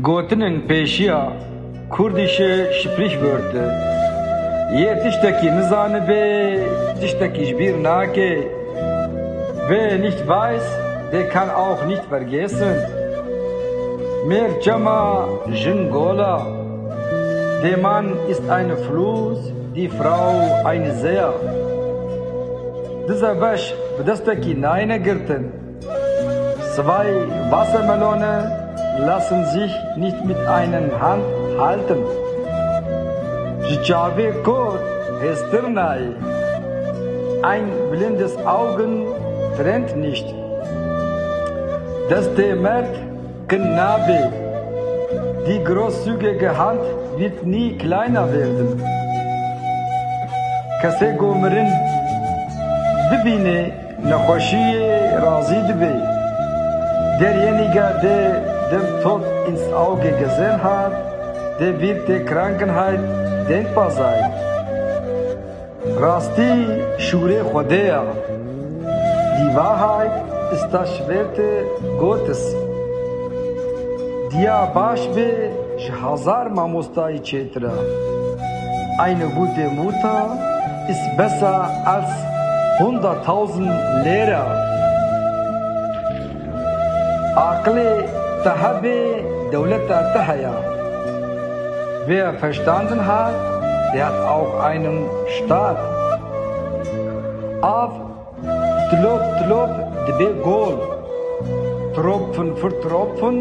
Gotinin peşiya Kurdische Sprichwörter. Ye tişteki nizanı be, tişteki jbir nake. Wer nicht weiß, der kann auch nicht vergessen. Mer Chama Jingola. Der Mann ist ein Fluss, die Frau ein See. Dieser Basch bedastaki neine Girten. Zwei Wassermelonen lassen sich nicht mit einer Hand halten. Jicave Kot Hesternai. Ein blindes Augen trennt nicht. Das merkt Knabe. Die großzügige Hand wird nie kleiner werden. Kase gomerin bibine nakhoshiye razi dibe. Derjenige, der dem Tod ins Auge gesehen hat, der wird der Krankheit denkbar sein. Rasti Shure Chodea. Die Wahrheit ist das Schwert Gottes. Dia Bashbe Shahazar Mamustai Chetra. Eine gute Mutter ist besser als 100.000 Lehrer. Akle Tahabe Dawlata Tahaya. Wer verstanden hat, der hat auch einen Staat. Auf Tlop de Gol. Tropfen für Tropfen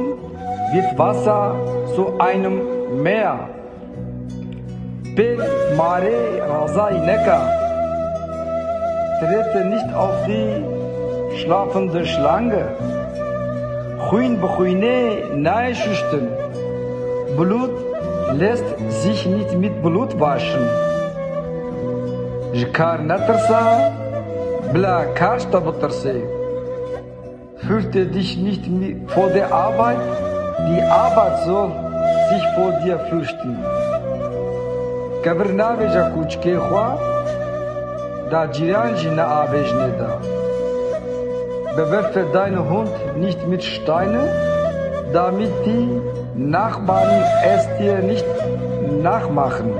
wird Wasser zu einem Meer. Pel Mare Razai Neka. Trete nicht auf die schlafende Schlange. Chuin bechuine nahe schüchten. Blut lässt sich nicht mit Blut waschen. Jkar natersa, bla karsta beterse. Fürchte dich nicht vor der Arbeit, die Arbeit soll sich vor dir fürchten. Kabernave jakuchke khwa, da jiranji na avejne da. Bewerfe deinen Hund nicht mit Steinen, damit die Nachbarn es dir nicht nachmachen.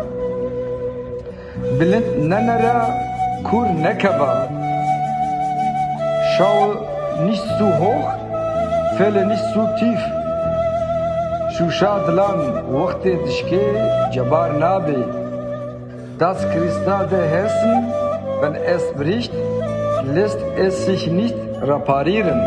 Blind Nanara Kur Nekaba. Schaue nicht zu hoch, fälle nicht zu tief. Shushad Lan Wachte Dishke Jabar Nabe. Das Kristall der Herzen, wenn es bricht, lässt es sich nicht reparieren.